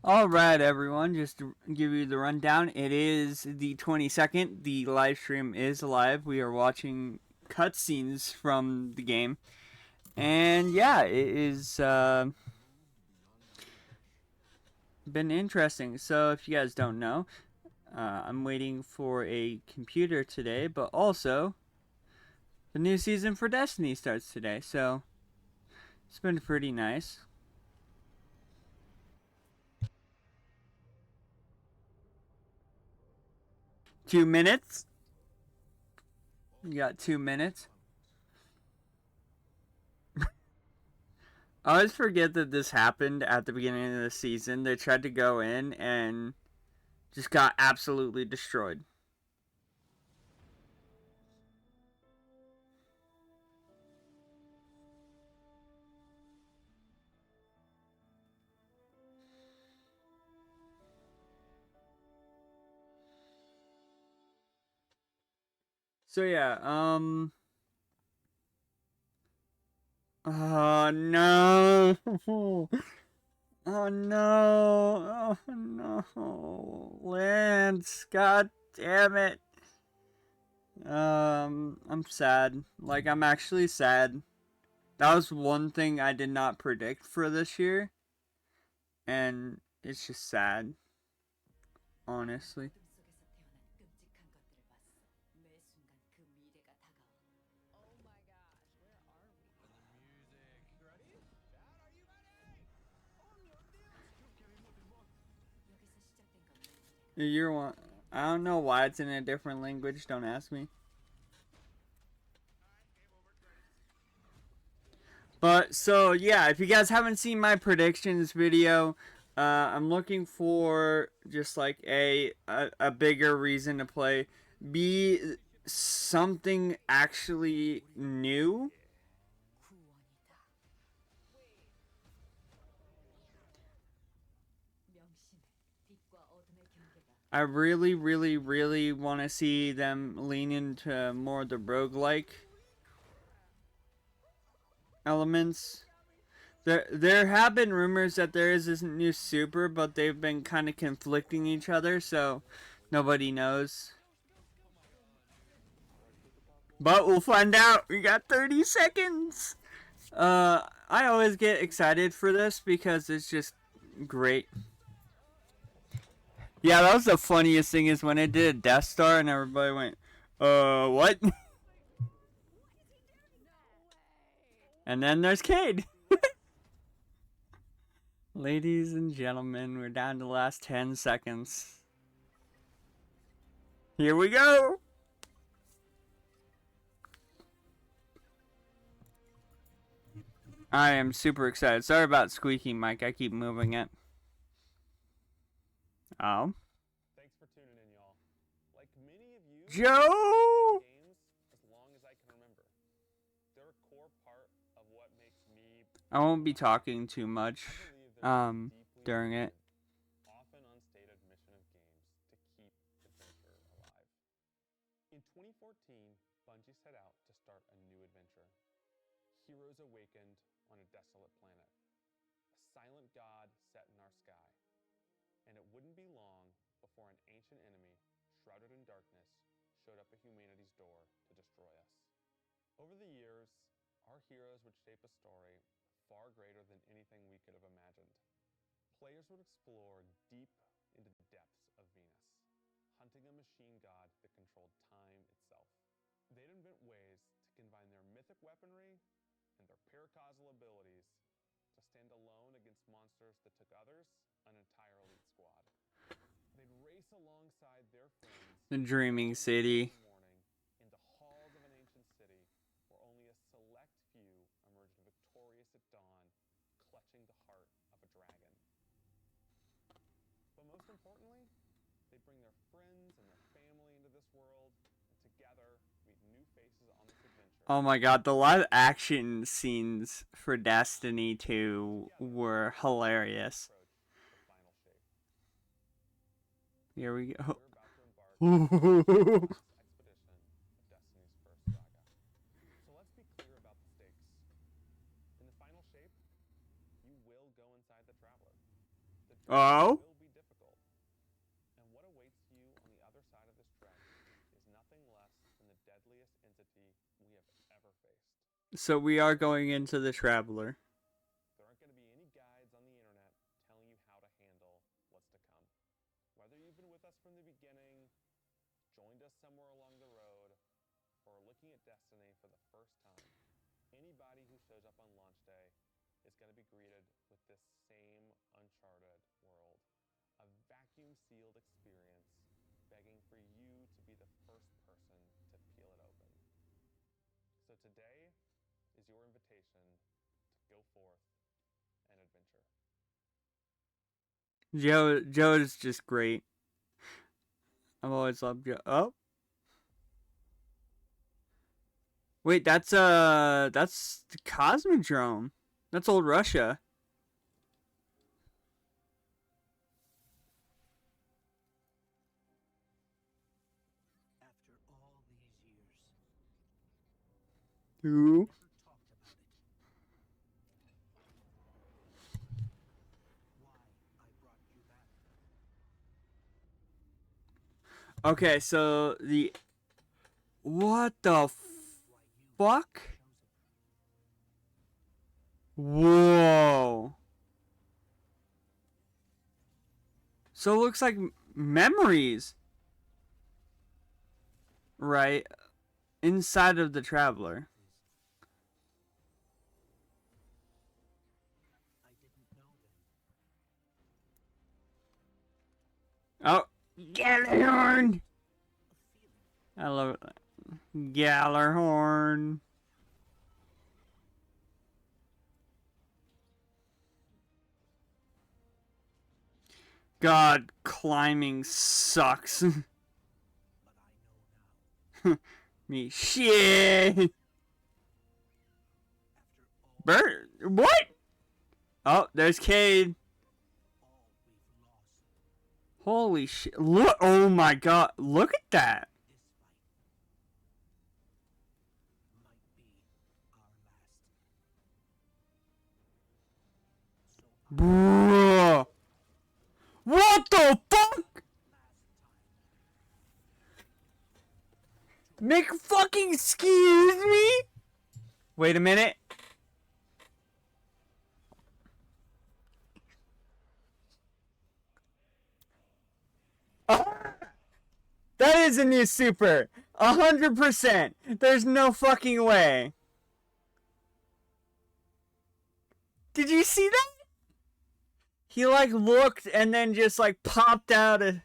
Alright, everyone, just to give you the rundown, it is the 22nd. The live stream is live. We are watching cutscenes from the game. And yeah, it is been interesting. So, if you guys don't know, I'm waiting for a computer today, but also the new season for Destiny starts today. So, it's been pretty nice. Two minutes? You got 2 minutes? I always forget that this happened at the beginning of the season. They tried to go in and just got absolutely destroyed. So yeah, oh no. Oh no. Oh no. Lance, god damn it. I'm sad. Like, I'm actually sad. That was one thing I did not predict for this year. And it's just sad, honestly. You're one. I don't know why it's in a different language. Don't ask me. But so yeah, if you guys haven't seen my predictions video, I'm looking for just like a bigger reason to play. B, something actually new. I really, really, really want to see them lean into more of the roguelike elements. There have been rumors that there is this new super, but they've been kind of conflicting each other, so nobody knows. But we'll find out. We got 30 seconds. I always get excited for this because it's just great. Yeah, that was the funniest thing is when it did a Death Star and everybody went, what? And then there's Cade. Ladies and gentlemen, we're down to the last 10 seconds. Here we go. I am super excited. Sorry about squeaky mic. I keep moving it. Oh. Thanks for tuning in, y'all. Like many of you, Joe! games as long as I can remember. They're a core part of what makes me. I won't be talking too much I believe there's a during it. deeply often unstated mission of games to keep adventure alive. In 2014, Bungie set out to start a new adventure. Heroes awakened on a desolate planet. A silent god set in our sky. And it wouldn't be long before an ancient enemy, shrouded in darkness, showed up at humanity's door to destroy us. Over the years, our heroes would shape a story far greater than anything we could have imagined. Players would explore deep into the depths of Venus, hunting a machine god that controlled time itself. They'd invent ways to combine their mythic weaponry and their paracausal abilities to stand alone against monsters that took others, an entire elite squad. They'd race alongside their friends, The Dreaming City. morning into halls of an ancient city where only a select few emerged victorious at dawn, clutching the heart of a dragon. But most importantly, they bring their friends and their family into this world, and together meet new faces on this adventure. Oh my god, the live action scenes for Destiny 2 were hilarious. Here we go. We're about to embark on the last expedition of Destiny's first saga. So let's be clear about the stakes. In the final shape, you will go inside the Traveler. The journey Oh? will be difficult. And what awaits you on the other side of this trek is nothing less than the deadliest entity we have ever faced. So we are going into the Traveler. There aren't going to be any guides on the internet telling you how to handle what's to come. Whether you've been with us from the beginning, joined us somewhere along the road, or are looking at Destiny for the first time, anybody who shows up on launch day is going to be greeted with this same uncharted world. A vacuum-sealed experience begging for you to be the first person to peel it open. So today is your invitation to go forth and adventure. Joe is just great. I've always loved Joe. Oh? Wait, that's the Cosmodrome. That's old Russia. After all these years, Who? never talked about it. Why I brought you back. Okay, so the what the Why you fuck? chosen. Whoa. So it looks like memories, right? Inside of the Traveler. I didn't know then. Oh, Gjallarhorn! A feeling. I love it. Gjallarhorn. God, climbing sucks. But I know now. Me shit. After all, Bird. What? Oh, there's Cade. all we've lost. Holy shit. Look. Oh my god. Look at that. This fight might be our last. So Bruh. What the fuck? last time. Make fucking excuse me? Wait a minute. That is a new super. 100%. There's no fucking way. Did you see that? He like looked and then just like popped out of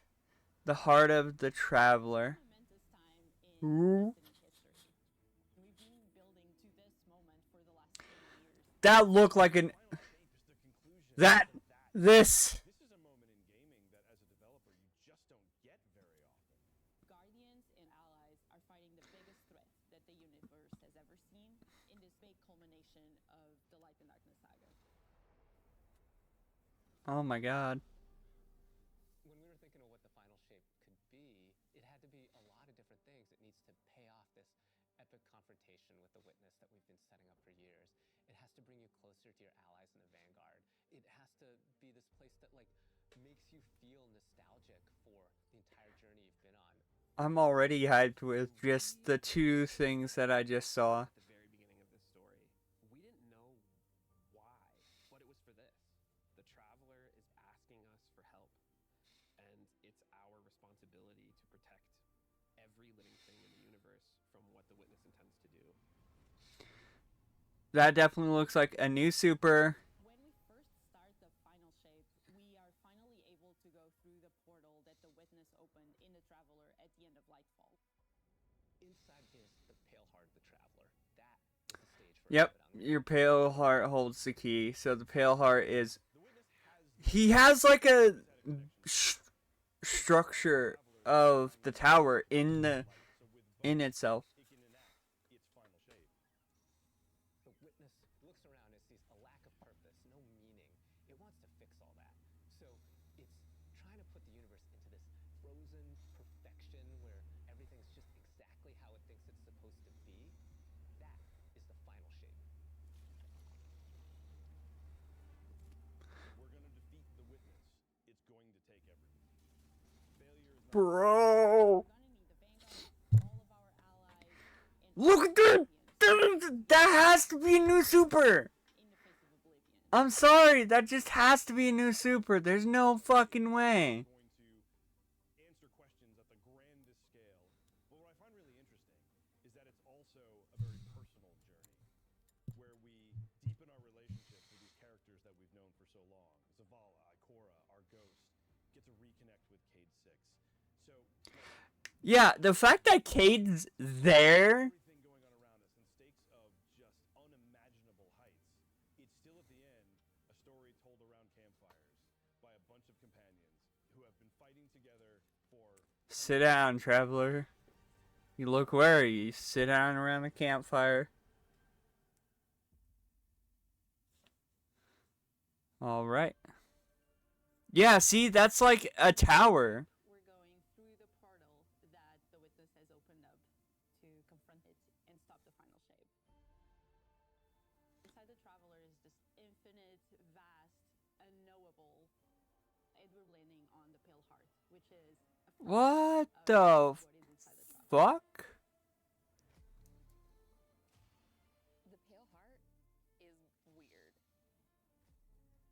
the heart of the Traveler. Ooh. That looked like an that this. This is a moment in gaming that as a developer you just don't get very often. Guardians and allies are fighting the biggest threat that the universe has ever seen in this big culmination of the Light and Darkness saga. Oh my god. When we were thinking of what the final shape could be, it had to be a lot of different things. It needs to pay off this epic confrontation with the Witness that we've been setting up for years. It has to bring you closer to your allies in the Vanguard. It has to be this place that like makes you feel nostalgic for the entire journey you've been on. I'm already hyped with just the two things that I just saw. At the very beginning of this story, we didn't know why, but it was for this. The Traveler is asking us for help, and it's our responsibility to protect every living thing in the universe from what the Witness intends to do. That definitely looks like a new super. When we first start the final shape, we are finally able to go through the portal that the Witness opened in the Traveler at the end of Lightfall. Inside is the Pale Heart of the Traveler. That is the stage for Yep, Abaddon. your Pale Heart holds the key. So the Pale Heart is. The Witness has He has like a satisfaction. structure of the tower in the in itself. Taking it at its final shape. The Witness looks around and sees a lack of purpose, no meaning. It wants to fix all that. So it's trying to put the universe into this frozen perfection where everything's just exactly how it thinks it's supposed to be. That is the final shape. We're going to defeat the Witness take everything. Failure is not Bro. We're gonna need the Vanguard, all of our allies, and Look at that! champions That has to be a new super! in the face of oblivion. I'm sorry, that just has to be a new super. There's no fucking way. going to answer questions at the grandest scale. But what I find really interesting is that it's also a very personal journey where we deepen our relationships with these characters that we've known for so long. Zavala, Ikora, our ghost, get to reconnect with Cade 6. So, Yeah, the fact that Cade's there. everything going on around us and stakes of just unimaginable heights, it's still at the end a story told around campfires by a bunch of companions who have been fighting together for. Sit down, traveler. You look worried. You sit down around the campfire. Alright. Yeah, see, that's like a tower. We're going through the portal that the witness has opened up to confront it and stop the final shape. Inside the Traveler is this infinite, vast, unknowable, and we're landing on the Pale Heart, which is a What fraction the of what is inside the Traveler. fuck? The Pale Heart is weird.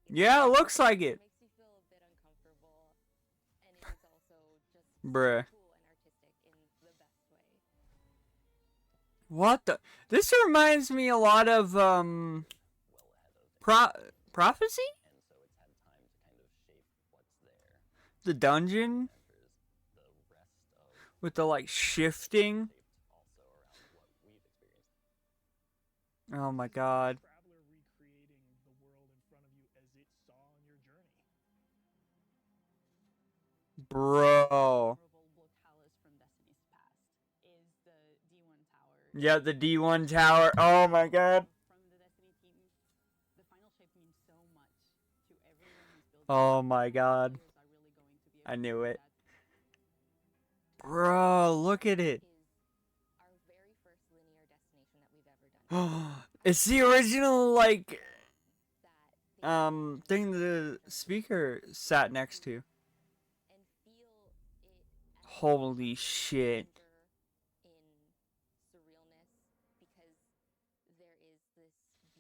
Yeah, it looks like it. Makes you feel a bit uncomfortable, and it is also just Bruh. cool and artistic in the best way. What the? This reminds me a lot of, Prophecy? And so it's had time to kind of shape what's there. The dungeon? Enters the rest of With the, like, shifting? shaped also around what we've experienced. Oh my god. Traveler recreating the world in front of you as it saw on your journey. Bro. Memorable Book Palace from Destiny's Past is the D1 tower. Yeah, the D1 tower. Oh my god. From the Destiny team, the final shape means so much to everyone who's building. Oh it. my god. Players are really going to be I able to knew do it. that. Bro, look at it. Is our very first linear destination that we've ever done. It's the original, like, That thing the speaker sat next to. and feel it as Holy shit. in surrealness because there is this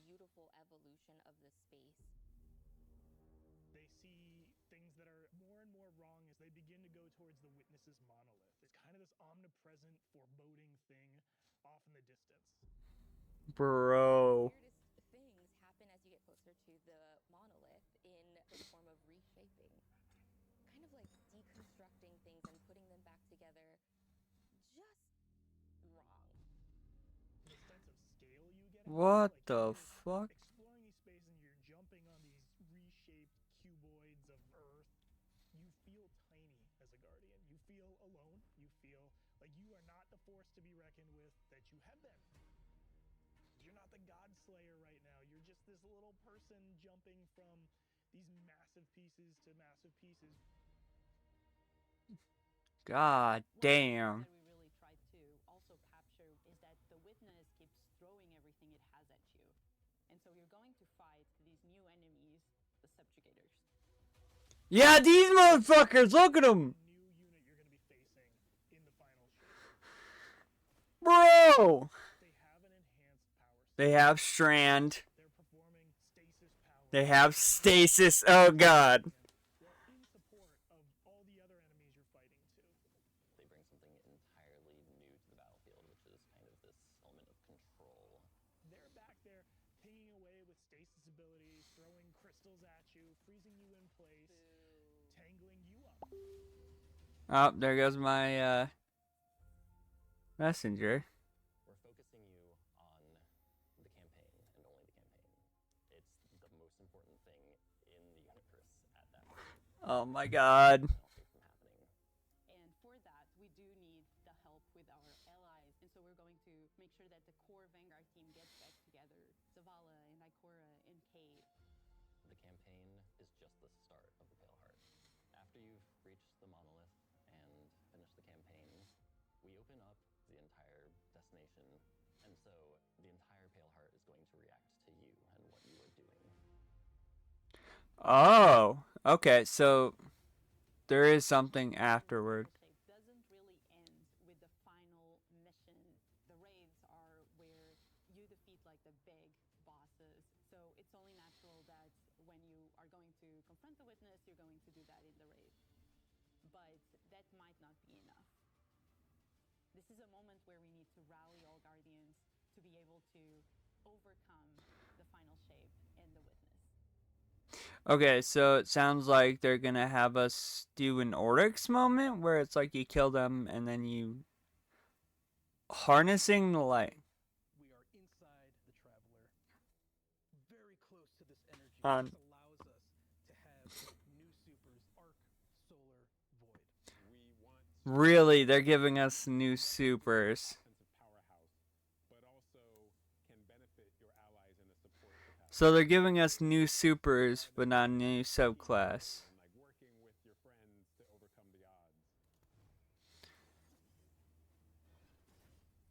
beautiful evolution of the space. They see things that are more and more wrong as they begin to go towards the witness's monolith. It's kind of this omnipresent, foreboding thing off in the distance. Bro. Weirdest things happen as you get closer to the monolith in the form of reshaping. Kind of like deconstructing things and putting them back together just wrong. The sense of scale you get. What like the you're fuck? exploring these spaces and you're jumping on these reshaped cuboids of Earth. You feel tiny as a guardian. You feel alone. You feel like you are not the force to be reckoned with that you have been. You're not the God Slayer right now. You're just this little person jumping from these massive pieces to massive pieces. God One of the things damn. that we really tried to also capture is that the witness keeps throwing everything it has at you. And so you're going to fight these new enemies, the subjugators. Yeah, these motherfuckers, look at them. New unit you're going to be facing in the final shape. Bro. They have an enhanced power set. They have Strand. They're performing stasis power. They have Stasis. Oh god. Well, in support of all the other enemies you're fighting too. They bring something entirely new to the battlefield, which is kind of this element of control. They're back there pinging away with stasis abilities, throwing crystals at you, freezing you in place, tangling you up. Oh, there goes my, messenger. We're focusing you on the campaign and only the campaign. It's the most important thing in the universe at that point. Oh my god. Final shape from happening. And for that, we do need the help with our allies. And so we're going to make sure that the core Vanguard team gets back together. Zavala and Ikora and Cade. The campaign is just the start of the Pale Heart. After you've reached the monolith and finished the campaign, we open up the entire destination, and so the entire Pale Heart is going to react to you and what you are doing. Oh. Okay, so there is something afterward. The shape doesn't really end with the final mission. The raids are where you defeat like the big bosses. So it's only natural that when you are going to confront the witness, you're going to do that in the raid. But that might not be enough. This is a moment where we need to rally all guardians to be able to overcome the final shape and the witness. Okay, so it sounds like they're gonna have us do an Oryx moment where it's like you kill them and then you harnessing the light. We are inside the Traveler, very close to this energy. On. This allows us to have new supers, Arc, Solar, Void. We want Really, they're giving us new supers. offensive powerhouse, but also can benefit your allies in a support capacity. So they're giving us new supers, but not a new subclass. And like working with your friends to overcome the odds.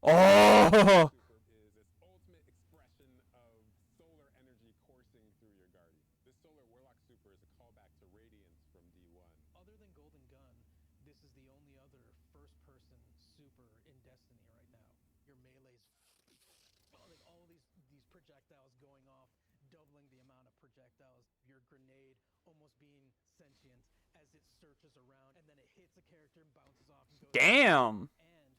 Oh! Super is its ultimate expression of solar energy coursing through your guardian. This solar warlock super is a callback to Radiance from D1. Other than Golden Gun, this is the only other first-person super in Destiny right now. Your melee's like all these projectiles going off, doubling the amount of projectiles. Your grenade almost being sentient as it searches around, and then it hits a character and bounces off and goes. Damn! And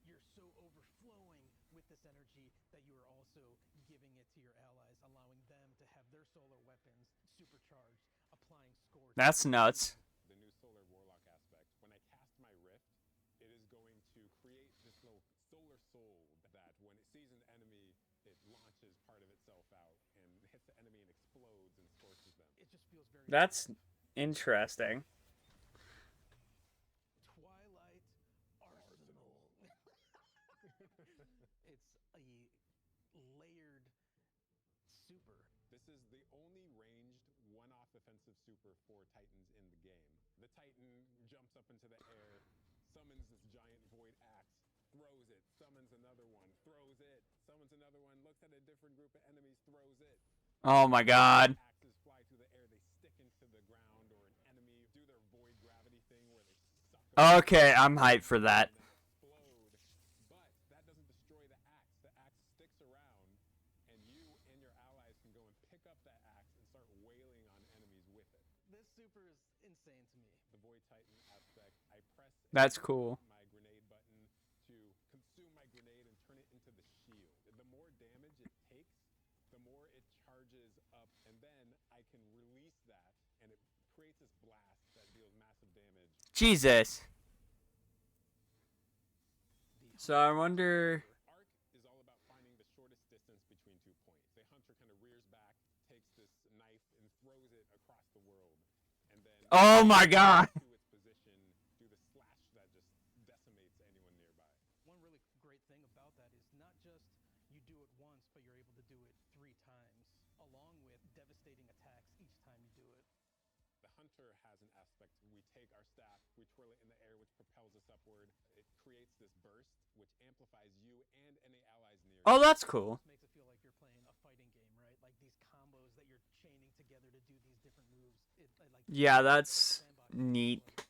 you're so overflowing with this energy that you are also giving it to your allies, allowing them to have their solar weapons supercharged, applying score. That's nuts. The new solar warlock aspect. When I cast my rift, it is going to create this little solar soul that when it sees an enemy, it launches part of itself out and hits the enemy and explodes and scorches them. It just feels very. That's interesting. Twilight Arsenal. It's a layered super. This is the only ranged one-off offensive super for Titans in the game. The Titan jumps up into the air, summons this giant void axe, throws it, summons another one, throws it, summons another one, looks at a different group of enemies, throws it. Oh my god. Axes fly through the air, they stick into the ground, or an enemy do their void gravity thing where they suck them Okay, I'm hyped for that. and then explode. But that doesn't destroy the axe. The axe sticks around, and you and your allies can go and pick up that axe and start wailing on enemies with it. This super is insane to me. The Void Titan aspect, I press That's cool. my grenade button to consume my grenade and turn it into the shield. The more damage it takes, the more it charges up, and then I can release that, and it creates this blast that deals massive damage. Jesus. So I wonder. Arc is all about finding the shortest distance between 2 points. The hunter kind of rears back, takes this knife, and throws it across the world, and then Oh my god. to its position, do the slash that just decimates anyone nearby. One really great thing about that is not just you do it once, but you're able to do it 3 times, along with devastating attacks each time you do it. The hunter has an aspect. We take our staff, we twirl it in the air, which propels us upward. It creates this burst, which amplifies you and any allies near you. Oh, that's cool. This makes it feel like you're playing a fighting game, right? Like these combos that you're chaining together to do these different moves. Like Yeah, that's neat. The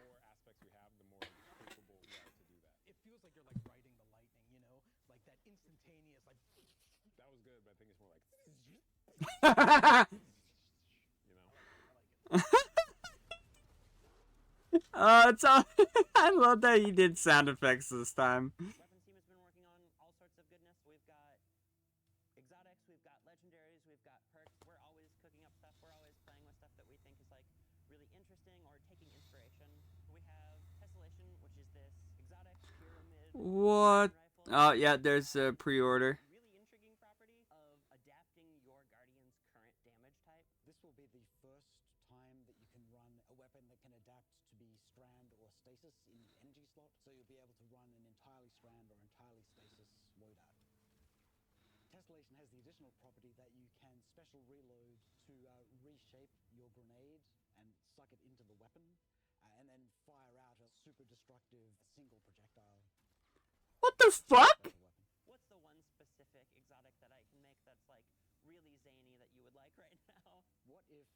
more aspects we have, the more capable we are to do that. It feels like you're like riding the lightning, you know, like that instantaneous, like. That was good, but I think it's more like, you know? It's all. I love that you did sound effects this time. Weapons team has been working on all sorts of goodness. We've got exotics, we've got legendaries, we've got perks. We're always cooking up stuff. We're always playing with stuff that we think is like really interesting or taking inspiration. We have Tessellation, which is this exotic pyramid What? rifle. Oh yeah, there's a pre-order. Really intriguing property of adapting your guardian's current damage type. This will be the first time that you can run a weapon that can adapt to be strand or stasis in the energy slot, so you'll be able to run an entirely strand or entirely stasis loadout. Tessellation has the additional property that you can special reload to reshape your grenade and suck it into the weapon, and then fire out a super destructive single projectile. What the fuck? Special weapon. What's the one specific exotic that I can make that's like really zany that you would like right now? What if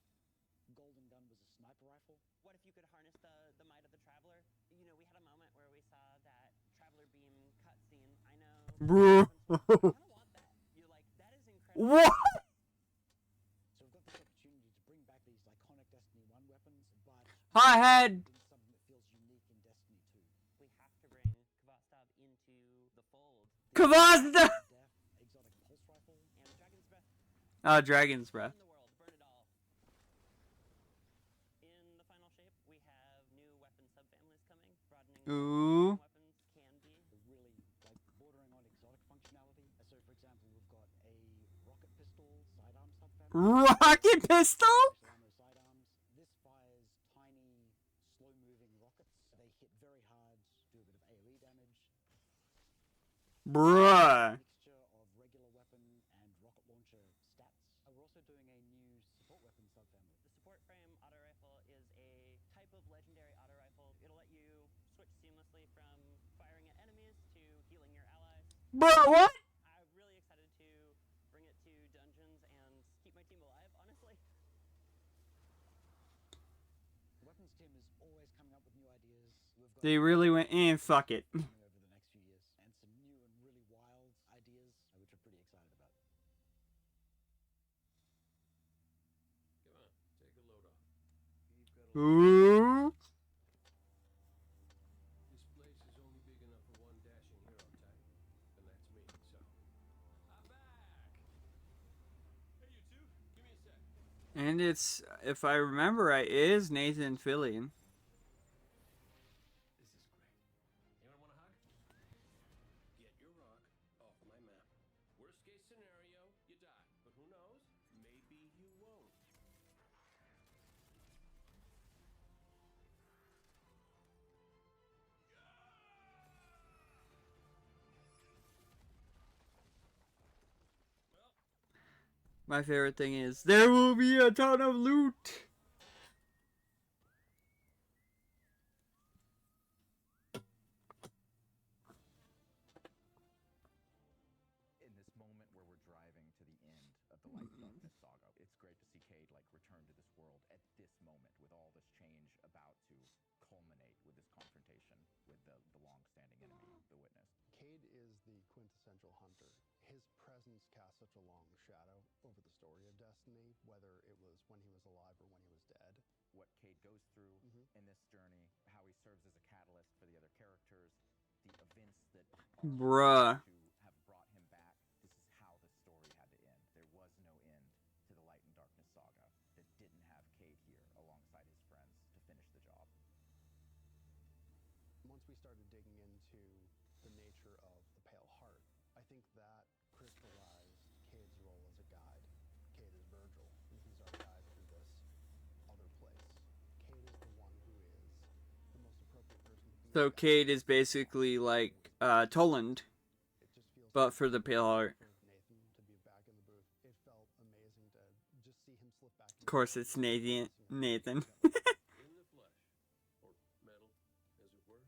Golden Gun was a sniper rifle. What if you could harness the might of the Traveler? You know, we had a moment where we saw that Traveler beam cutscene. I know. Bro. I kind of want that. You're like, that is incredible. What? So we've got this opportunity to bring back these iconic Destiny 1 weapons, but I had in something that feels unique in Destiny 2. We have to bring Kvastov into the fold. Kavazda. Death, exotic pulse rifle, And Dragon's Breath. Dragon's Breath. In the world, burn it all. In the final shape, we have new weapon subfamilies coming, broadening Ooh. what weapons can be. really like bordering on exotic functionality. So for example, we've got a rocket pistol sidearm subfamily. Rocket pistol? Special ammo sidearms. This fires tiny, slow-moving rockets. They hit very hard, do a bit of AoE damage. Bruh. Mixture of regular weapon and rocket launcher stats. We're also doing a new support weapon subfamily. The support frame auto rifle is a type of legendary auto rifle. It'll let you switch seamlessly from firing at enemies to healing your allies. Bro, what? I'm really excited to bring it to dungeons and keep my team alive, honestly. The weapons team is always coming up with new ideas. We've got They really went in. Fuck it. coming over the next few years, and some new and really wild ideas, which we're pretty excited about. Come on, take a load off. You've got a Ooh. This place is only big enough for one dashing hero type, and that's me, so. I'm back! Hey, you two, give me a sec. And it's, if I remember right, it is Nathan Fillion. This is great. Anyone want a hug? Get your rock off my map. Worst case scenario, you die. But who knows? Maybe you won't. My favorite thing is, there will be a ton of loot. In this moment where we're driving to the end of the Light and Darkness saga, it's great to see Cade like return to this world at this moment with all this change about to culminate with this confrontation with the long-standing enemy, the Witness. Cade is the quintessential hunter. His presence casts such a long shadow over the story of Destiny, whether it was when he was alive or when he was dead. What Cade goes through in this journey, how he serves as a catalyst for the other characters, the events that Bruh. to have brought him back. This is how the story had to end. There was no end to the Light and Darkness saga that didn't have Cade here alongside his friends to finish the job. Once we started digging into the nature of the Pale Heart, I think that crystallized Cade's role as a guide. Cade is Virgil, and he's our guide through this other place. Cade is the one who is the most appropriate person to be. So Cade is basically like Toland, It just feels but for the Pale Heart. for Nathan to be back in the booth. It felt amazing to just see him slip back. Of course, it's Nathan. Nathan. In the flesh. Or metal, as it were.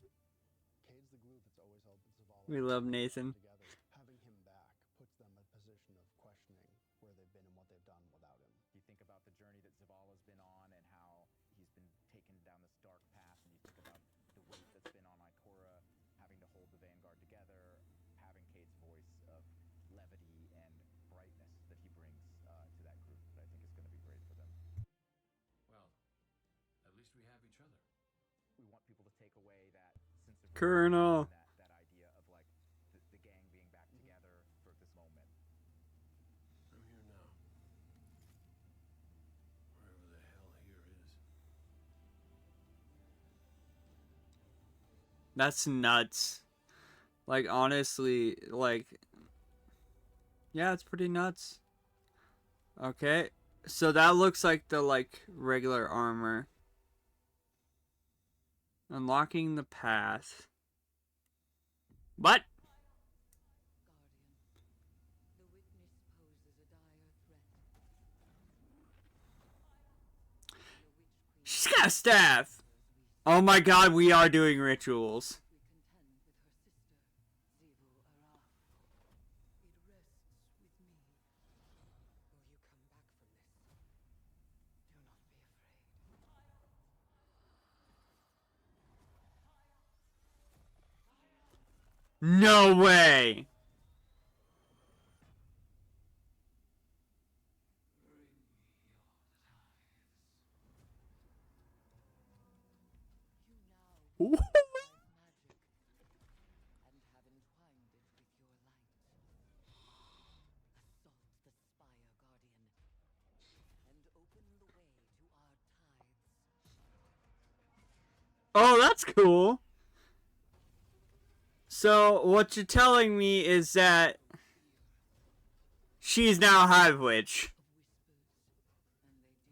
Cade's the glue that's always held Zavala We love Nathan. together. Having him back puts them in a position of questioning where they've been and what they've done without him. You think about the journey that Zavala's been on and how he's been taken down this dark path, and you think about the weight that's been on Ikora, having to hold the Vanguard together, having Cade's voice of levity and brightness that he brings to that group that I think is going to be great for them. Well, at least we have each other. We want people to take away that sense of Colonel. that idea of like the gang being back together for this moment. I'm here now. Wherever the hell here is. That's nuts. Like, honestly, like, yeah, it's pretty nuts. Okay, so that looks like the, like, regular armor. Unlocking the path. What? Guardian, the Witness poses a dire threat. The Witch Queen She's got a staff. Oh my god, we are doing rituals. we contend with her sister, Zivu Araf. It rests with me. Will you come back from this? Do not be afraid. No way! Ooh. Oh, that's cool. So, what you're telling me is that she's now a Hive Witch.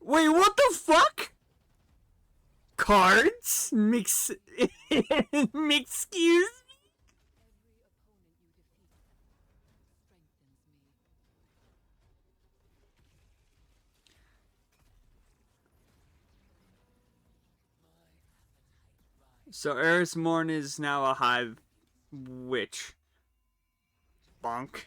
Wait, what the fuck? Cards? Mix... Excuse me? So Eris Morn is now a Hive Witch. Bonk.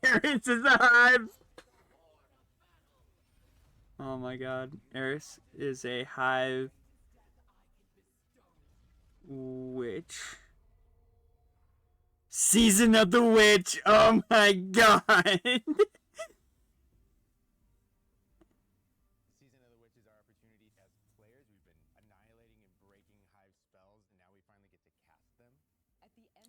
Eris is a Hive! Oh my god. Eris is a Hive Witch. Season of the Witch! Oh my god! Season of the Witch is our opportunity as players. We've been annihilating and breaking Hive spells, and now we finally get to cast them. At the end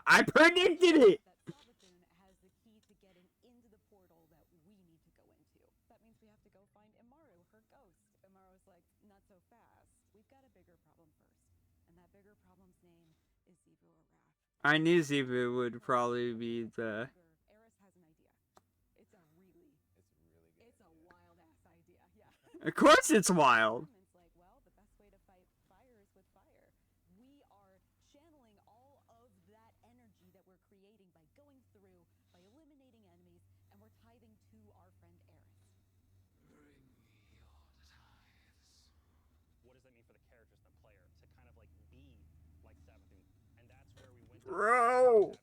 I predicted it! that Savathun has the key to getting into the portal that we need to go into. That means we have to go find Imaru, her ghost. Imaru's like, not so fast. We've got a bigger problem first. And that bigger problem's name is Zebu Araf. I knew Zebu would probably be the... Eris has an idea. It's a really good. It's a wild ass idea, yeah. Of course it's wild! It's like, well, the best way to fight fire is with fire. We are channeling all of that energy that we're creating by going through, by eliminating enemies, and we're tithing to our friend Eris. What does that mean for the characters and the player to kind of like be like Savathun? And that's where we went. Bro!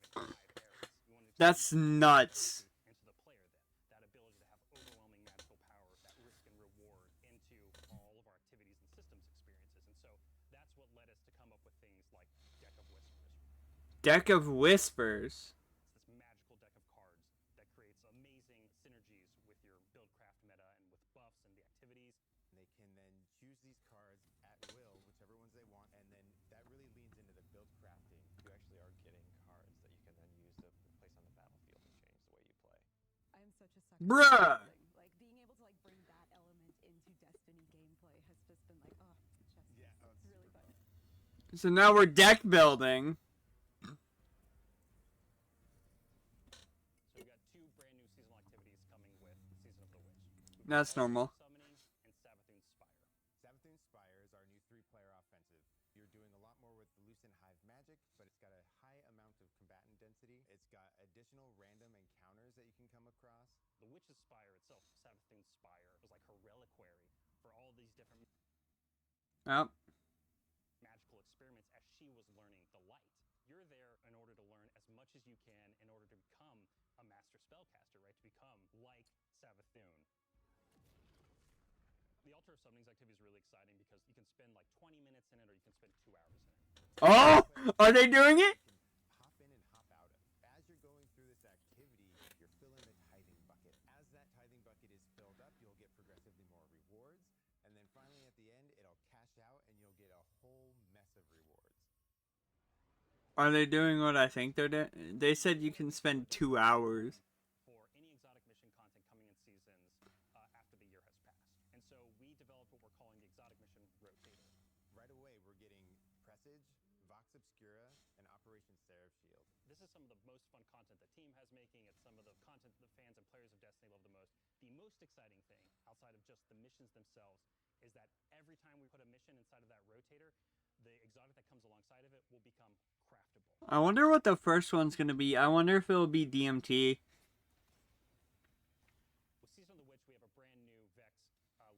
That's nuts. Into the player then. That ability to have overwhelming magical power, that risk and reward into all of our activities and systems experiences. And so that's what led us to come up with things like Deck of Whispers. Deck of Whispers. It's this magical deck of cards that creates amazing synergies with your buildcraft meta and with buffs and the activities. They can then choose these cards at will, whichever ones they want, and then that really leans into the build crafting. You actually are getting cards that you can then use to place on the battlefield and change the way you play. I am such a sucker. Bruh! Like being able to like bring that element into Destiny gameplay has just been like, oh, it's really fun. So now we're deck building. So we've got two brand new seasonal activities coming with Season of the Witch. That's normal. Summoning and Savathun Spire. Savathun Spire is our new 3-player offensive. You're doing a lot more with Lucent Hive magic, but it's got a high amount of combatant density. It's got additional random encounters that you can come across. The Witch's Spire itself, Savathun Spire, was like her reliquary for all these different Yep. magical experiments as she was learning the light. You're there in order to learn as much as you can in order to become a master spellcaster, right? To become like Savathun. The Altar of Summonings activity is really exciting because you can spend like 20 minutes in it or you can spend 2 hours in it. Oh! Are they doing it? Hop in and hop out of. As you're going through this activity, you're filling the tithing bucket. As that tithing bucket is filled up, you'll get progressively more rewards. And then finally at the end, it'll cash out and you'll get a whole mess of rewards. Are they doing what I think they're doing? They said you can spend 2 hours. For any exotic mission content coming in seasons after the year has passed. And so we developed what we're calling the exotic mission rotator. Right away, we're getting Presage, Vox Obscura, and Operation Seraph Shield. This is some of the most fun content the team has making. It's some of the content the fans and players of Destiny love the most. The most exciting thing, outside of just the missions themselves, is that every time we put a mission inside of that rotator, the exotic that comes alongside of it will become craftable. I wonder what the first one's gonna be. I wonder if it'll be DMT. With Season of the Witch, we have a brand new Vex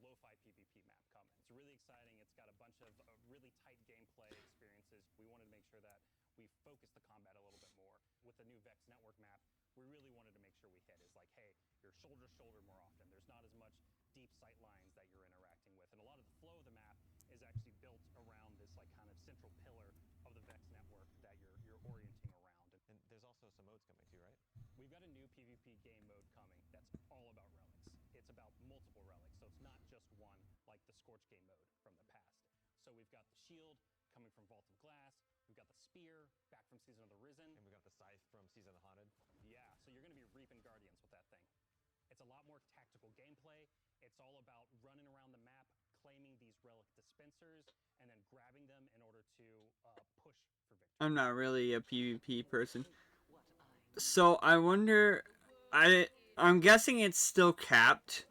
lo-fi PvP map coming. It's really exciting. It's got a bunch of really tight gameplay experiences. We wanted to make sure that we focus the combat a little bit more. with the new Vex Network map, we really wanted to make sure we hit is like, hey, you're shoulder to shoulder more often. There's not as much deep sight lines that you're interacting with. And a lot of the flow of the map is actually built around this like kind of central pillar of the Vex network that you're orienting around. And there's also some modes coming too, right? We've got a new PvP game mode coming that's all about relics. It's about multiple relics, so it's not just one like the Scorch game mode from the past. So we've got the shield coming from Vault of Glass. We've got the spear back from Season of the Risen. And we got the scythe from Season of the Haunted. Yeah, so you're going to be reaping Guardians with that thing. It's a lot more tactical gameplay. It's all about running around the map, claiming these relic dispensers, and then grabbing them in order to push for victory. I'm not really a PvP person. So I wonder, I'm guessing it's still capped,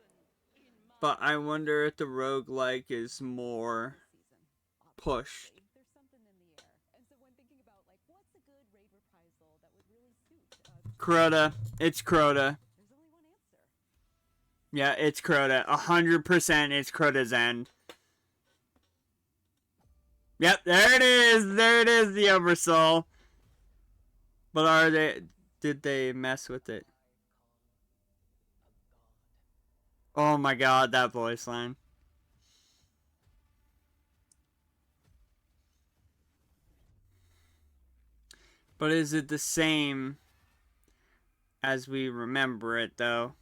but I wonder if the roguelike is more pushed. There's something in the air. And so when thinking about like what's a good raid reprisal that would really suit Crota. It's Crota. there's only one answer. Yeah, it's Crota. 100% it's Crota's End. Yep, there it is. There it is, the Oversoul. But did they mess with it? Oh my god, that voice line. But is it the same as we remember it, though?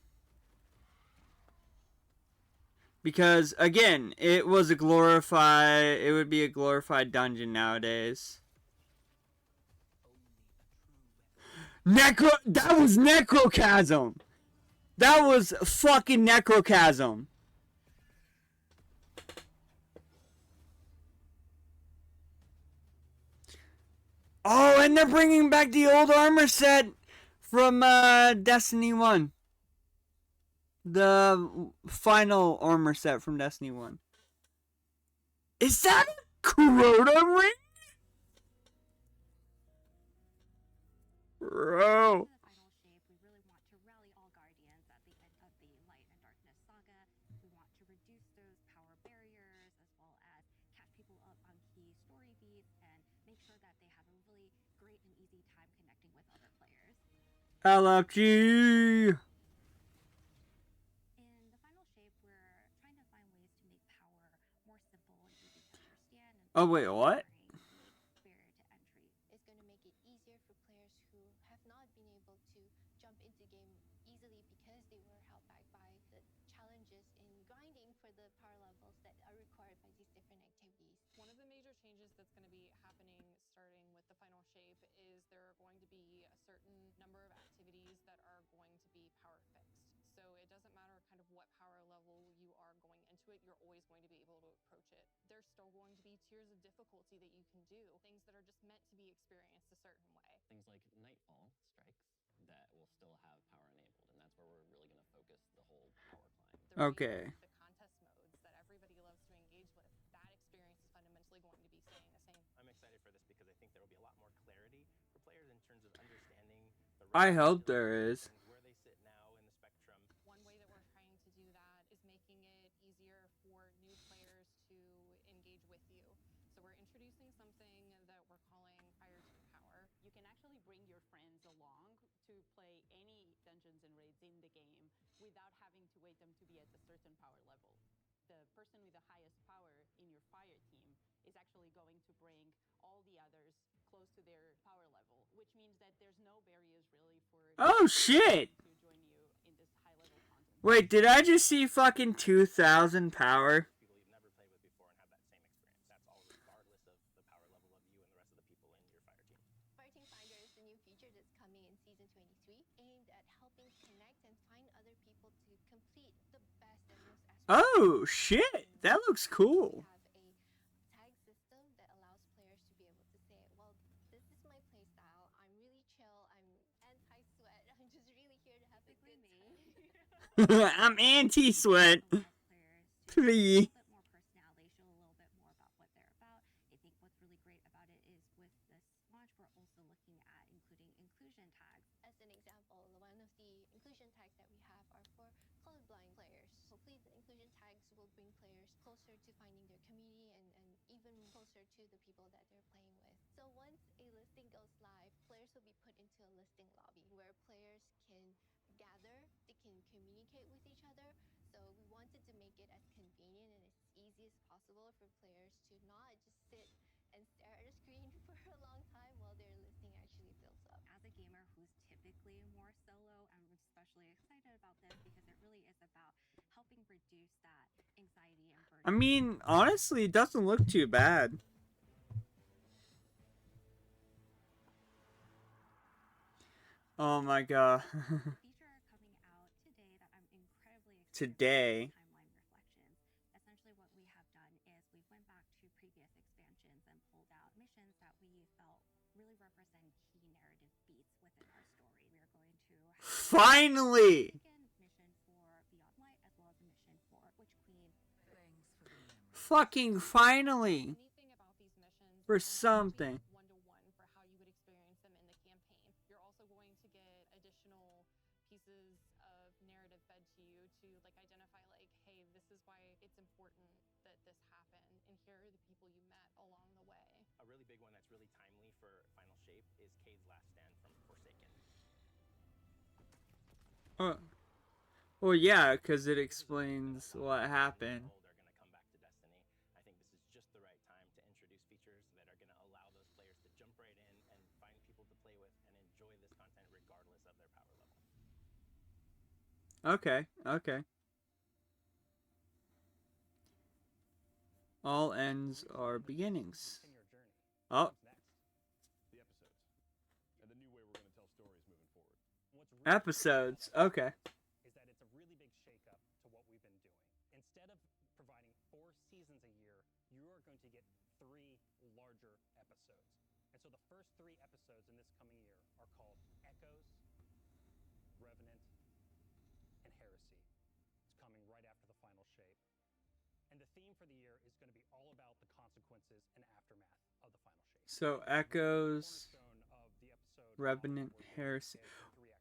Because, again, it would be a glorified dungeon nowadays. That was Necrochasm! That was fucking Necrochasm! Oh, and they're bringing back the old armor set from Destiny 1. The final armor set from Destiny 1. Is that a Crota ring? Bro. The final shape, we really want to rally all Guardians at the end of the Light and Darkness saga. We want to reduce those power barriers as well as catch people up on key story beats and make sure that they have a really great and easy time connecting with other players. LFG! In the final shape, we're trying to find ways to make power more simple and easy to understand. And Oh, wait, what? barrier to entry. It's going to make it easier for players who have not been able to jump into game easily because they were held back by the challenges in grinding for the power levels that are required by these different activities. One of the major changes that's going to be happening starting with the final shape is there are going to be a certain number of activities that are going to be power fixed. So it doesn't matter kind of what power level you are going into it, you're always going to be able to approach it. There's still going to be tiers of difficulty that you can do, things that are just meant to be experienced a certain way. Things like Nightfall strikes that will still have power enabled, and that's where we're really going to focus the whole power climb. Okay. The contest modes that everybody loves to engage with, that experience is fundamentally going to be staying the same. I'm excited for this because I think there will be a lot more clarity for players in terms of understanding the I hope there is. and where they sit now in the spectrum. One way that we're trying to do that is making it easier for new players to engage with you. So we're introducing something that we're calling Fire Team Power. You can actually bring your friends along to play any dungeons and raids in the game without having to wait them to be at a certain power level. The person with the highest power in your fire team is actually going to bring all the others close to their power level, which means that there's no barriers really for Oh, shit! to join you in this high level content. Wait, did I just see fucking 2,000 power? People you've never played with before and have that same experience. That's all regardless of the power level of you and the rest of the people in your fire team. Fighting Finder is the new feature that's coming in Season 23, aimed at helping connect and find other people to complete the best and most Oh, shit! That looks cool. We have a tag system that allows players to be able to say, well, this is my playstyle. I'm really chill. I'm anti-sweat. I'm just really here to have a good time. I'm anti-sweat. Players to Three. a bit more personality, show a little bit more about what they're about. I think what's really great about it is with this launch, we're also looking at including inclusion tags. As an example, one of the inclusion tags that we have are for colorblind players. Hopefully the inclusion tags will bring players closer to finding their community and even closer to the people that they're playing with. So once a listing goes live, players will be put into a nesting lobby where players can gather, they can communicate with each other. So we wanted to make it as convenient and as easy as possible for players to not just sit and stare at a screen for a long time while their listing actually fills up. As a gamer who's typically more solo, I'm especially excited about this because it really is about helping reduce that anxiety and burden. I mean, honestly, it doesn't look too bad. Oh my god. Feature coming out today that I'm incredibly excited Today. about, timeline reflections. Essentially what we have done is we went back to previous expansions and pulled out missions that we felt really represent key narrative beats within our story. We are going to have Finally! a mission for Beyond Light as well as a mission for Witch Queen. Fucking finally! The neat thing about these missions For is something. one-to-one for how you would experience them in the campaign. You're also going to get additional pieces of narrative fed to you to like identify like, hey, this is why it's important that this happened, and here are the people you met along the way. A really big one that's really timely for Final Shape is Cade's last stand from Forsaken. Well, yeah, because it explains what happened. Are going to come back to Destiny. I think this is just the right time to introduce features that are going to allow those players to jump right in and find people to play with and enjoy this content regardless of their power level. Okay, okay. All ends are beginnings. Oh. The episodes. And the new way we're going to tell stories moving forward. Episodes, okay. Is that it's a really big shakeup to what we've been doing. Instead of providing 4 seasons a year, you are going to get 3 larger episodes. And so the first 3 episodes in this coming year are called Echoes, Revenant, and Heresy. It's coming right after the Final Shape. And the theme for the year is going to be all about the consequences and aftermath of the Final Shape. So, Echoes, Revenant, Heresy.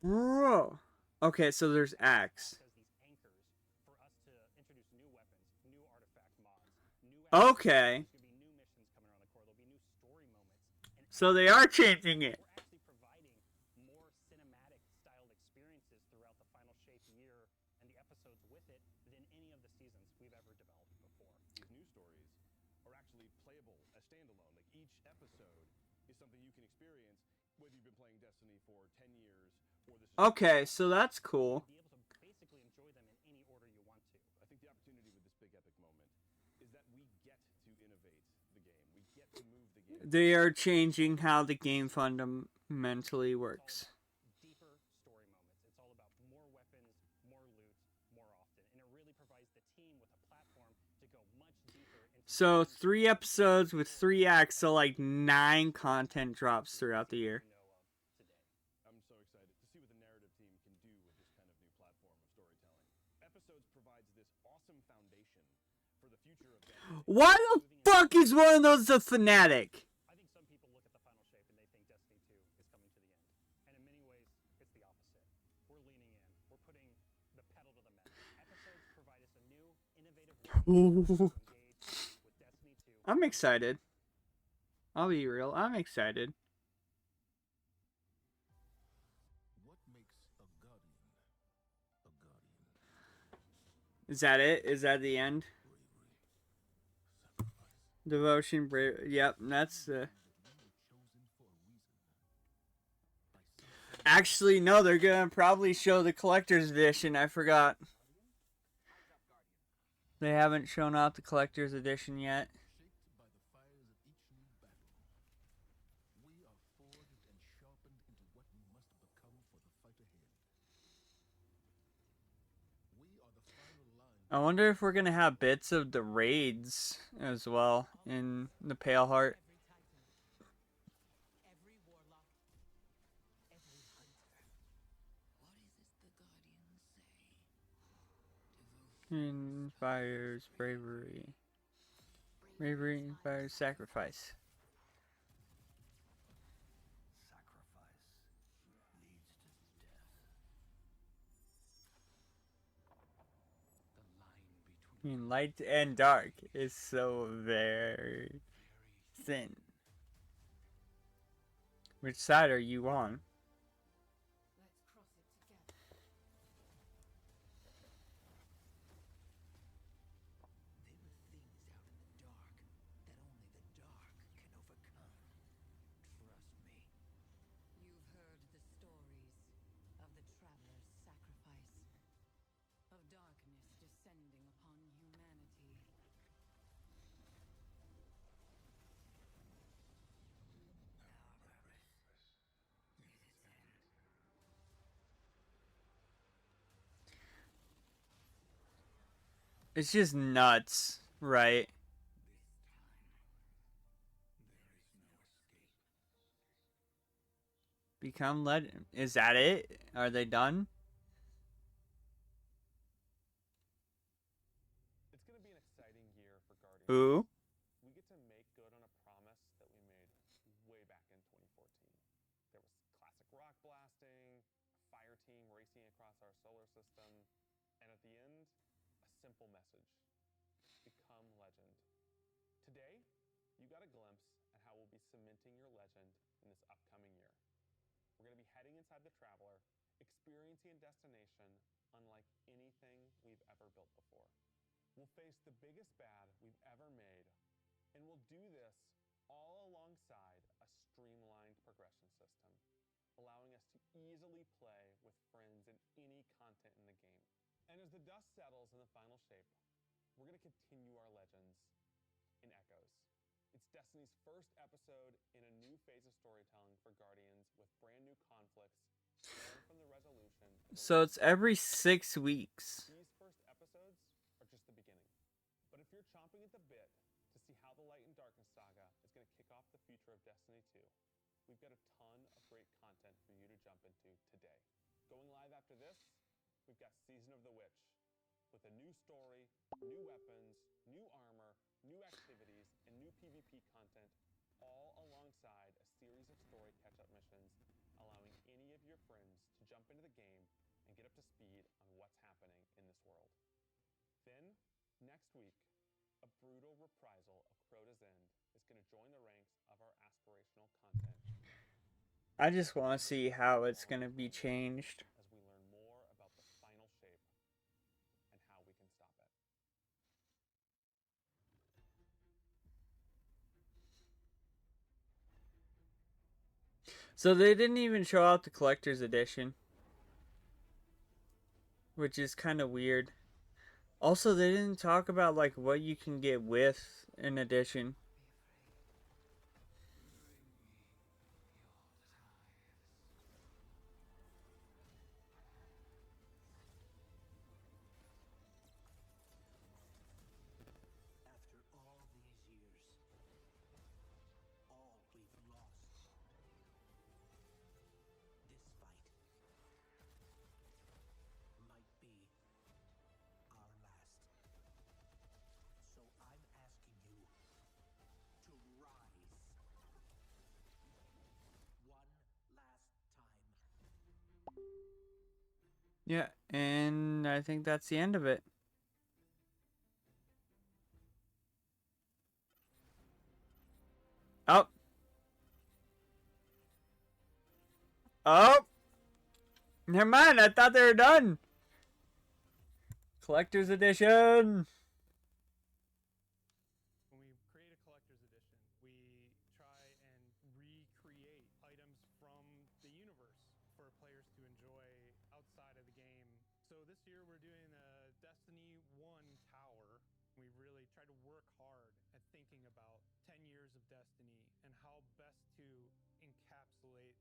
Bro! Okay, so there's acts. Okay. So they are changing it. We're actually providing more cinematic styled experiences throughout the Final Shape year and the episodes with it than any of the seasons we've ever developed before. These new stories are actually playable as standalone. Like each episode is something you can experience whether you've been playing Destiny for 10 years or this is Okay, so that's cool. Be able to basically enjoy them in any order you want to. I think the opportunity with this big epic moment is that we get to innovate the game. We get to move the game. They are changing how the game fundamentally works. Deeper story moments. It's all about more weapons, more loot, more often. And it really provides the team with a platform to go much deeper into So 3 episodes with 3 acts, so like 9 content drops throughout the year. I'm so excited to see what the narrative team can do with this kind of new platform of storytelling. Episodes provides this awesome foundation for the future of Destiny. Why the fuck is one of those a fanatic? I think some people look at the Final Shape and they think Destiny 2 is coming to the end. And in many ways, it's the opposite. We're leaning in. We're putting the pedal to the metal. Episodes provide us a new, innovative way to engage with Destiny 2. I'm excited. I'll be real, I'm excited. What makes a guardian a guardian? Is that it? Is that the end? Devotion, brave. Yep, that's Actually, no, they're gonna probably show the collector's edition. I forgot. They haven't shown out the collector's edition yet. Shaped by the fires of each new battle, we are forged and sharpened into what we must become for the fight ahead. We are the final line. I wonder if we're gonna have bits of the raids as well in the Pale Heart. Every titan, every warlock, every hunter. What is it the Guardians say? Inspires bravery. Bravery inspires sacrifice. Sacrifice leads to death. The line between I mean, light and dark is so very thin. Which side are you on? It's just nuts, right? Become legend. Is that it? Are they done? It's going to be an exciting year for Guardians. Who? We get to make good on a promise that we made way back in 2014. There was classic rock blasting, a fire team racing across our solar system, and at the end, a simple message: become legend. Today, you got a glimpse at how we'll be cementing your legend in this upcoming year. We're going to be heading inside the Traveler, experiencing a destination unlike anything we've ever built before. We'll face the biggest bad we've ever made, and we'll do this all alongside a streamlined progression system, allowing us to easily play with friends in any content in the game. And as the dust settles in the final shape, we're going to continue our legends in Echoes. It's Destiny's first episode in a new phase of storytelling for Guardians with brand new conflicts born from the resolution. So it's every 6 weeks. These first episodes are just the beginning. But if you're chomping at the bit to see how the Light and Darkness saga is going to kick off the future of Destiny 2, we've got a ton of great content for you to jump into today. Going live after this, we've got Season of the Witch, with a new story, new weapons, new armor, new activities, and new PvP content, all alongside a series of story catch-up missions, allowing any of your friends to jump into the game and get up to speed on what's happening in this world. Then, next week, a brutal reprisal of Crota's End is going to join the ranks of our aspirational content. I just want to see how it's going to be changed. As we learn more about the final shape and how we can stop it. So they didn't even show out the collector's edition, which is kind of weird. Also, they didn't talk about like what you can get with an edition. After all these years, all we've lost. This fight might be our last. So I'm asking you to rise. One last time. Yeah, and I think that's the end of it. Oh. Oh. Never mind, I thought they were done. Collector's edition. When we create a collector's edition, we try and recreate items from the universe for players to enjoy outside of the game. So this year we're doing a Destiny 1 tower. We really try to work hard at thinking about 10 years of Destiny and how best to encapsulate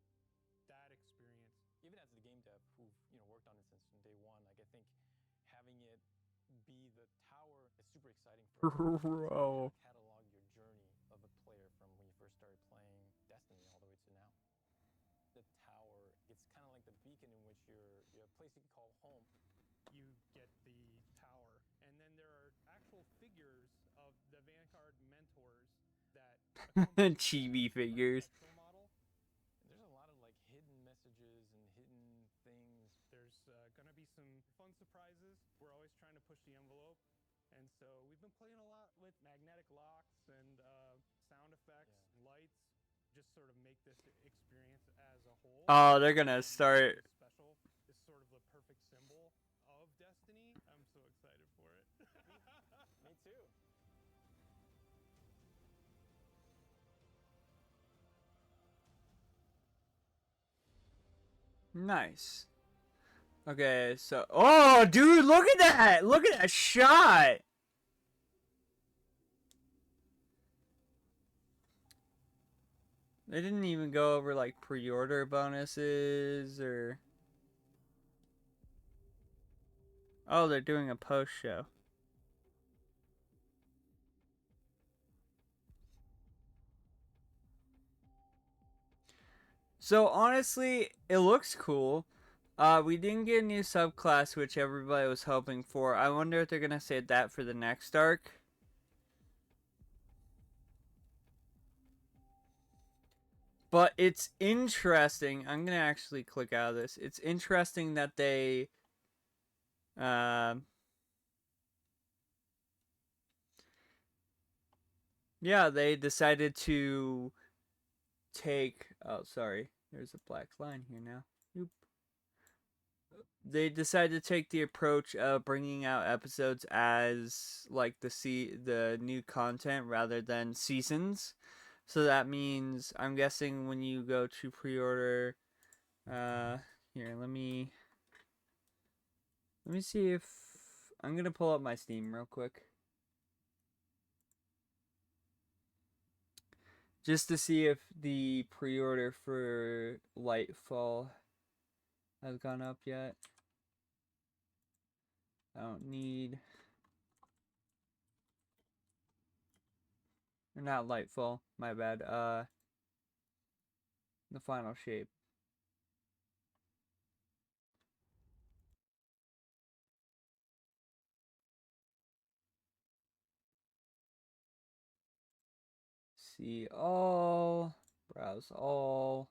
that experience. Even as the game dev who've worked on it since day one, like I think having it be the tower is super exciting for us. Bro. Catalog your journey of a player from when you first started playing Destiny all the way to now. The tower, it's kind of like the beacon in which you're a place you can call home. You get the tower, and then there are actual figures of the Vanguard mentors that Chibi figures. model. There's a lot of like hidden messages and hidden things. There's going to be some fun surprises. We're always trying to push the envelope. And so we've been playing a lot with magnetic locks and sound effects and lights. Just sort of make this experience as a whole. Oh, they're going to start. Special is sort of the perfect symbol of Destiny. I'm so excited for it. Me too. Nice. Okay, so... Oh, dude, look at that! Look at that shot! They didn't even go over, like, pre-order bonuses, or... Oh, they're doing a post-show. So honestly, it looks cool. We didn't get a new subclass, which everybody was hoping for. I wonder if they're gonna save that for the next arc. But it's interesting. I'm gonna actually click out of this. It's interesting that they, yeah, they decided to take. Oh, sorry. There's a black line here now. Oop. They decided to take the approach of bringing out episodes as like the new content rather than seasons. So that means I'm guessing when you go to pre-order, here let me see if I'm gonna pull up my Steam real quick. Just to see if the pre-order for Lightfall has gone up yet. I don't need... Or not Lightfall, my bad. The Final Shape. See all. Browse all.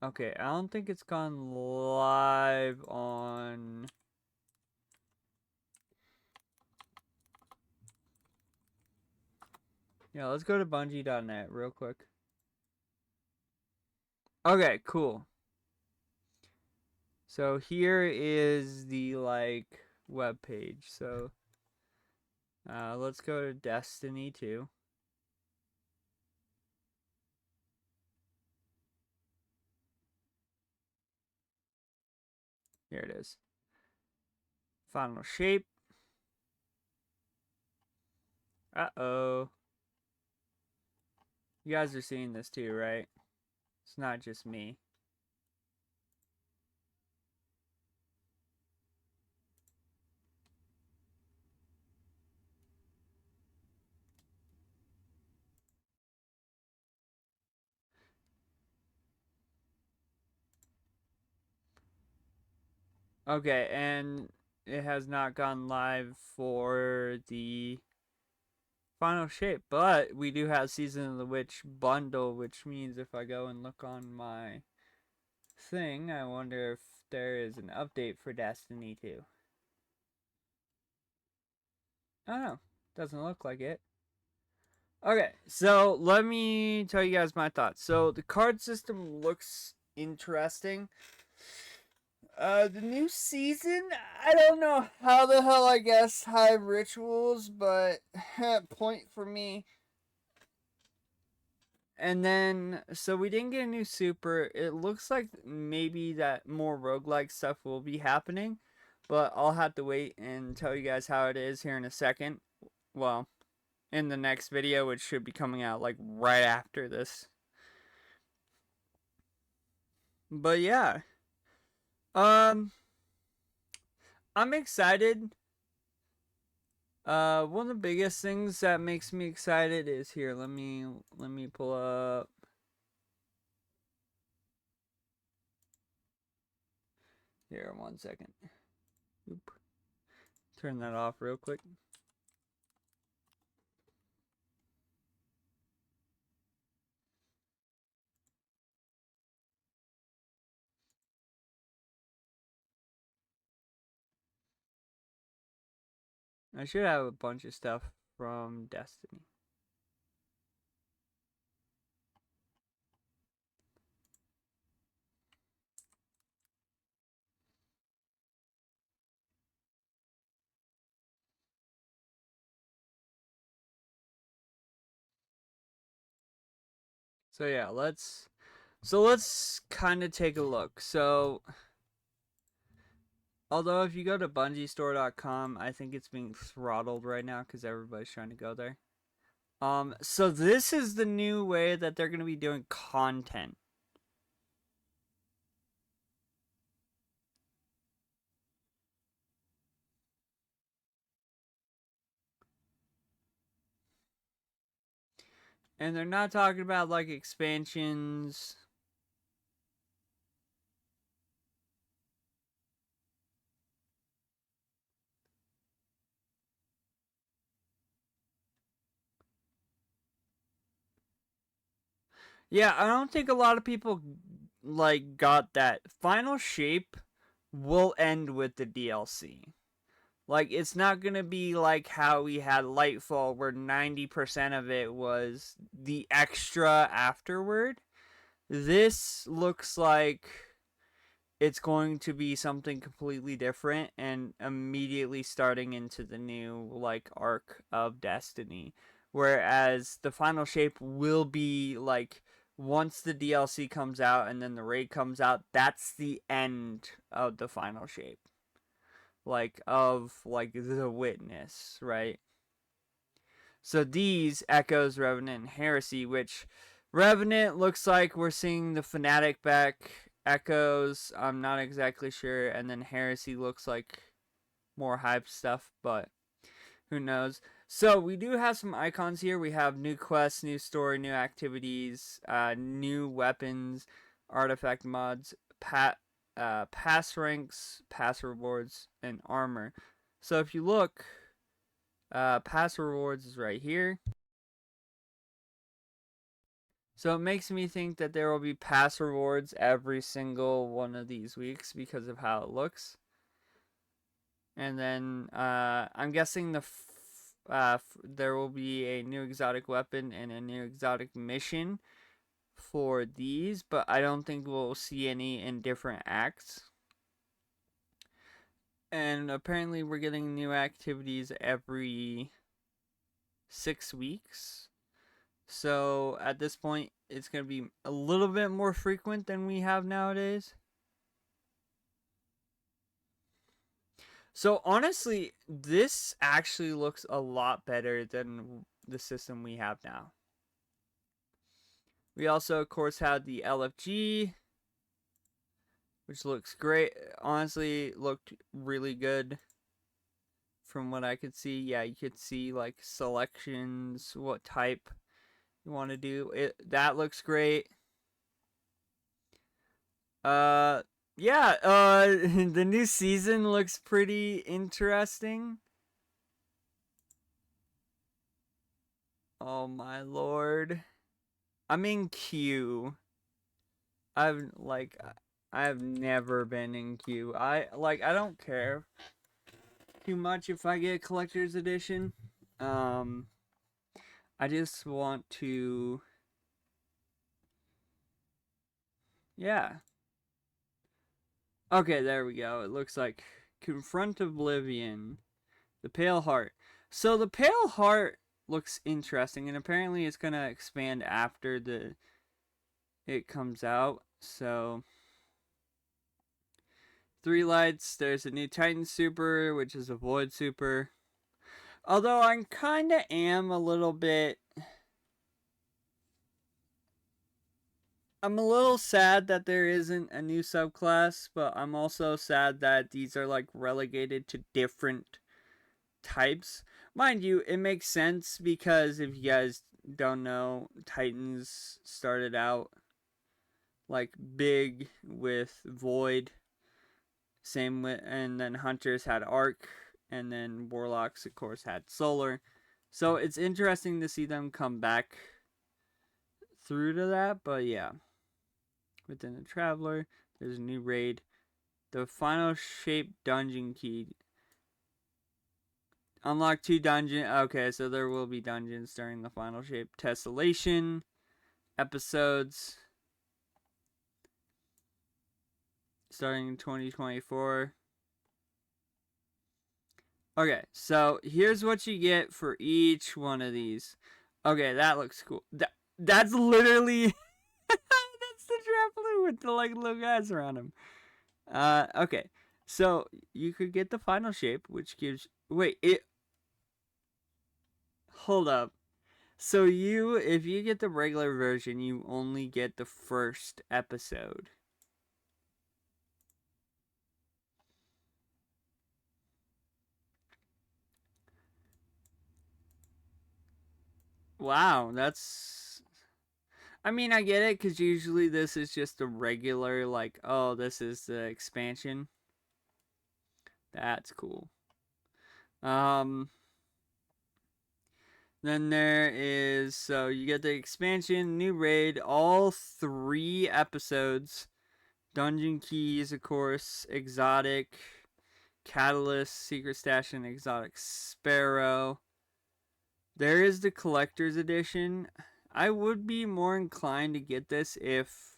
Okay, I don't think it's gone live on... Yeah, let's go to Bungie.net real quick. Okay, cool. So here is the web page. So let's go to Destiny 2. Here it is. Final Shape. Uh-oh. You guys are seeing this too, right? It's not just me. Okay, and it has not gone live for the Final Shape, but we do have Season of the Witch bundle, which means if I go and look on my thing, I wonder if there is an update for Destiny 2. I don't know. Doesn't look like it. Okay, so let me tell you guys my thoughts. So the card system looks interesting. The new season, I don't know how the hell I guess Hive Rituals, but point for me. And then, so we didn't get a new super. It looks like maybe that more roguelike stuff will be happening, but I'll have to wait and tell you guys how it is here in a second. Well, in the next video, which should be coming out like right after this. But yeah. I'm excited. One of the biggest things that makes me excited is here. Let me pull up. Here, 1 second. Oop. Turn that off real quick. I should have a bunch of stuff from Destiny. So yeah, let's kind of take a look. So although if you go to bungiestore.com, I think it's being throttled right now because everybody's trying to go there. So this is the new way that they're going to be doing content. And they're not talking about like expansions. Yeah, I don't think a lot of people like got that. Final Shape will end with the DLC. Like, it's not gonna be like how we had Lightfall, where 90% of it was the extra afterward. This looks like it's going to be something completely different and immediately starting into the new like arc of Destiny. Whereas the Final Shape will be like once the DLC comes out and then the raid comes out, that's the end of the Final Shape. Like of like the Witness, right? So these echoes Revenant and Heresy, which Revenant looks like we're seeing the Fnatic back. Echoes, I'm not exactly sure. And then Heresy looks like more hype stuff, but who knows. So we do have some icons here. We have new quests, new story, new activities, new weapons, artifact mods, pass ranks, pass rewards, and armor. So if you look, pass rewards is right here. So it makes me think that there will be pass rewards every single one of these weeks because of how it looks. And then I'm guessing there will be a new exotic weapon and a new exotic mission for these, but I don't think we'll see any in different acts. And apparently we're getting new activities every 6 weeks. So at this point, it's going to be a little bit more frequent than we have nowadays. So honestly, this actually looks a lot better than the system we have now. We also, of course, have the LFG, which looks great. Honestly, looked really good from what I could see. Yeah, you could see like selections, what type you want to do. That looks great. Yeah, the new season looks pretty interesting. Oh my lord. I'm in queue. I've never been in queue. I don't care too much if I get a collector's edition. I just want to, yeah. Okay, there we go. It looks like Confront Oblivion, the Pale Heart. So the Pale Heart looks interesting, and apparently it's gonna expand after it comes out. So 3 lights. There's a new Titan Super, which is a Void Super. Although I kinda am a little bit. I'm a little sad that there isn't a new subclass, but I'm also sad that these are like relegated to different types. Mind you, it makes sense because if you guys don't know, Titans started out like big with Void, same with, and then Hunters had Arc, and then Warlocks, of course, had Solar. So it's interesting to see them come back through to that, but yeah. Within the Traveler, there's a new raid. The Final Shape Dungeon Key. Unlock 2 dungeon. Okay, so there will be dungeons during the Final Shape Tessellation episodes. Starting in 2024. Okay, so here's what you get for each one of these. Okay, that looks cool. That's literally that's the trampoline with the like little guys around him. Okay. So you could get the Final Shape, which gives hold up. So if you get the regular version, you only get the first episode. Wow, that's I mean, I get it, because usually this is just a regular, like, oh, this is the expansion. That's cool. Then there is, so you get the expansion, new raid, all 3 episodes. Dungeon keys, of course, exotic, catalyst, secret stash, and exotic sparrow. There is the collector's edition. I would be more inclined to get this if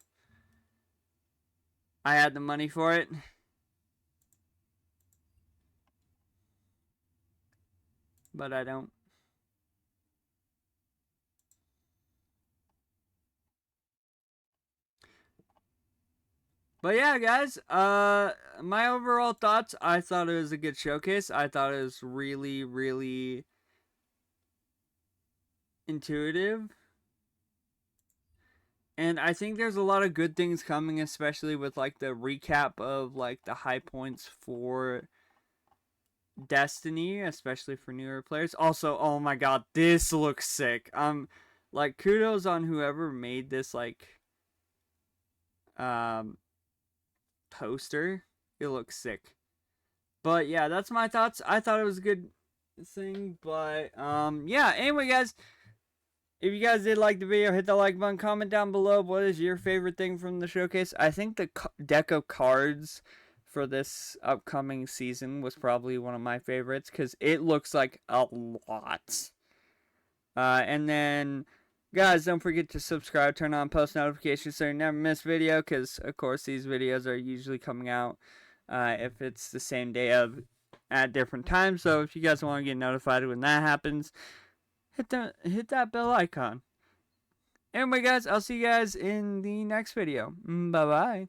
I had the money for it. But I don't. But yeah, guys, my overall thoughts, I thought it was a good showcase. I thought it was really, really intuitive. And I think there's a lot of good things coming, especially with like the recap of like the high points for Destiny, especially for newer players. Also, oh my god, this looks sick. Like kudos on whoever made this like poster. It looks sick. But yeah, that's my thoughts. I thought it was a good thing, but yeah, anyway guys, if you guys did like the video, hit the like button, comment down below what is your favorite thing from the showcase. I think the deck of cards for this upcoming season was probably one of my favorites because it looks like a lot. And then, guys, don't forget to subscribe, turn on post notifications so you never miss video because, of course, these videos are usually coming out if it's the same day of at different times. So if you guys want to get notified when that happens, hit that bell icon. Anyway, guys, I'll see you guys in the next video. Bye-bye.